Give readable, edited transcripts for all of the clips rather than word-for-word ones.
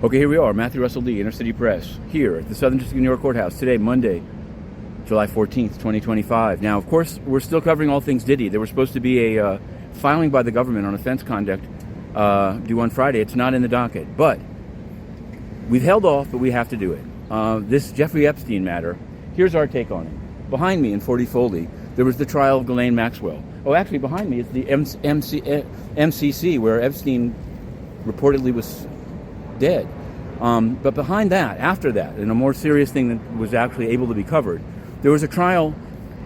Okay, here we are, Matthew Russell Lee, Inner City Press, here at the Southern District of New York Courthouse today, Monday, July 14th, 2025. Now, of course, we're still covering all things Diddy. There was supposed to be a filing by the government on offense conduct due on Friday. It's not in the docket, but we've held off, but we have to do it. This Jeffrey Epstein matter, here's our take on it. Behind me in 40 Foley, there was the trial of Ghislaine Maxwell. Oh, actually, behind me is the MCC, where Epstein reportedly was dead. But behind that, after that, and a more serious thing that was actually able to be covered, there was a trial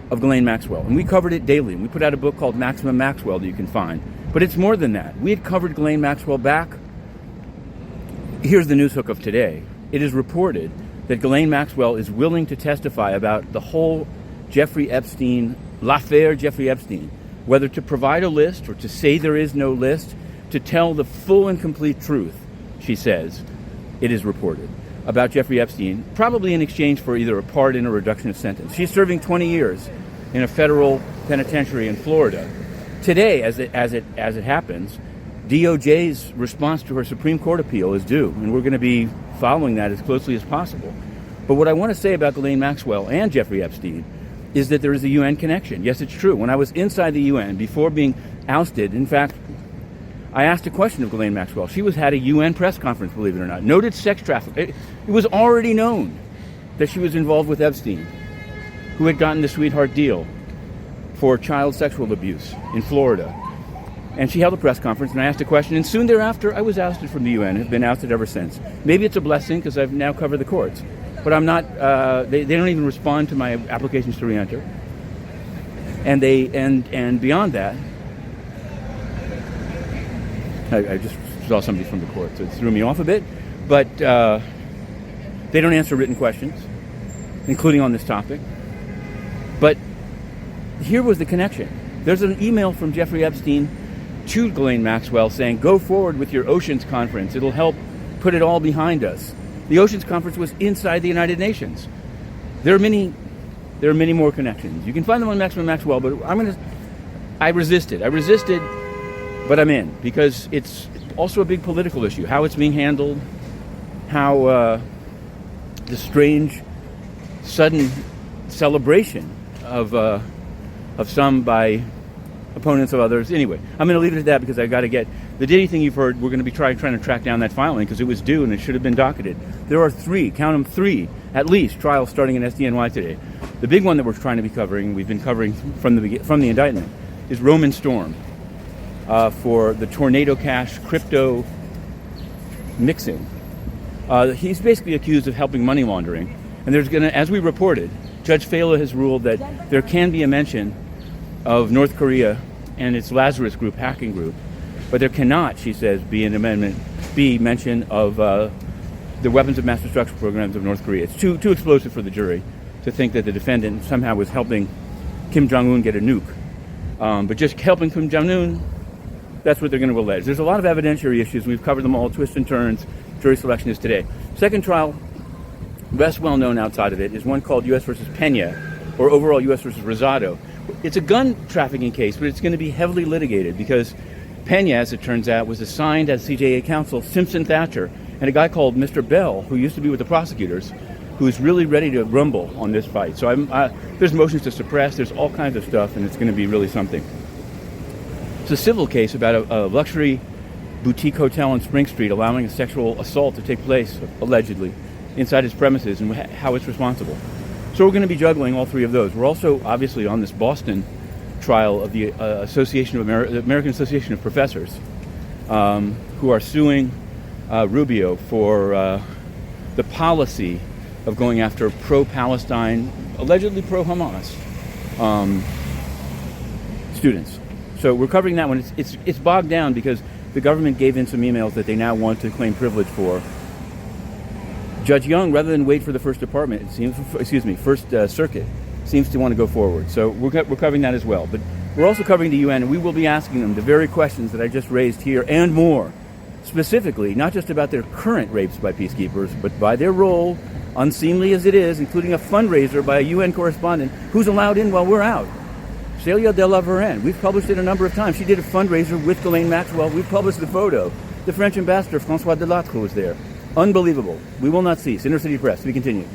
of Ghislaine Maxwell. And we covered it daily. And we put out a book called Maximum Maxwell that you can find. But it's more than that. We had covered Ghislaine Maxwell back. Here's the news hook of today. It is reported that Ghislaine Maxwell is willing to testify about the whole Jeffrey Epstein, l'affaire Jeffrey Epstein, whether to provide a list or to say there is no list, to tell the full and complete truth, she says, it is reported, about Jeffrey Epstein, probably in exchange for either a pardon or reduction of sentence. She's serving 20 years in a federal penitentiary in Florida. Today, as it happens, DOJ's response to her Supreme Court appeal is due, and we're going to be following that as closely as possible. But what I want to say about Ghislaine Maxwell and Jeffrey Epstein is that there is a UN connection. Yes, it's true. When I was inside the UN, before being ousted, in fact, I asked a question of Ghislaine Maxwell. She had a UN press conference, believe it or not. Noted sex trafficker. It was already known that she was involved with Epstein, who had gotten the sweetheart deal for child sexual abuse in Florida. And she held a press conference, and I asked a question, and soon thereafter, I was ousted from the UN. Have been ousted ever since. Maybe it's a blessing, because I've now covered the courts. But I'm not, they don't even respond to my applications to reenter. And beyond that, I just saw somebody from the court, so it threw me off a bit. But they don't answer written questions, including on this topic. But here was the connection. There's an email from Jeffrey Epstein to Ghislaine Maxwell saying, go forward with your Oceans Conference. It'll help put it all behind us. The Oceans Conference was inside the United Nations. There are many more connections. You can find them on Maximum Maxwell, but I resisted, but I'm in, because it's also a big political issue. How it's being handled, how the strange, sudden celebration of some by opponents of others. Anyway, I'm going to leave it at that, because I got to get the Diddy thing you've heard. We're going to be trying to track down that filing, because it was due and it should have been docketed. There are count them three, at least, trials starting in SDNY today. The big one that we're trying to be covering, we've been covering from the indictment, is Roman Storm. For the Tornado Cash crypto mixing. He's basically accused of helping money laundering. And there's going to, as we reported, Judge Fela has ruled that there can be a mention of North Korea and its Lazarus group, hacking group. But there cannot, she says, be mention of the weapons of mass destruction programs of North Korea. It's too explosive for the jury to think that the defendant somehow was helping Kim Jong-un get a nuke. But just helping Kim Jong-un, that's what they're going to allege. There's a lot of evidentiary issues. We've covered them all, twists and turns. Jury selection is today. Second trial, best well known outside of it, is one called U.S. versus Pena, or overall U.S. versus Rosado. It's a gun trafficking case, but it's going to be heavily litigated, because Pena, as it turns out, was assigned as CJA counsel Simpson Thatcher, and a guy called Mr. Bell, who used to be with the prosecutors, who's really ready to rumble on this fight. So there's motions to suppress, there's all kinds of stuff, and it's going to be really something. It's a civil case about a luxury boutique hotel on Spring Street allowing a sexual assault to take place, allegedly, inside its premises, and how it's responsible. So we're going to be juggling all three of those. We're also, obviously, on this Boston trial of the American Association of Professors, who are suing Rubio for the policy of going after pro-Palestine, allegedly pro-Hamas students. So we're covering that one. It's bogged down because the government gave in some emails that they now want to claim privilege for. Judge Young, rather than wait for the First Circuit, seems to want to go forward. So we're covering that as well. But we're also covering the UN, and we will be asking them the very questions that I just raised here and more. Specifically, not just about their current rapes by peacekeepers, but by their role, unseemly as it is, including a fundraiser by a UN correspondent who's allowed in while we're out. Celia de la Varenne. We've published it a number of times. She did a fundraiser with Ghislaine Maxwell. We've published the photo. The French ambassador, François Delattre, was there. Unbelievable. We will not cease. Inner City Press, to be continued.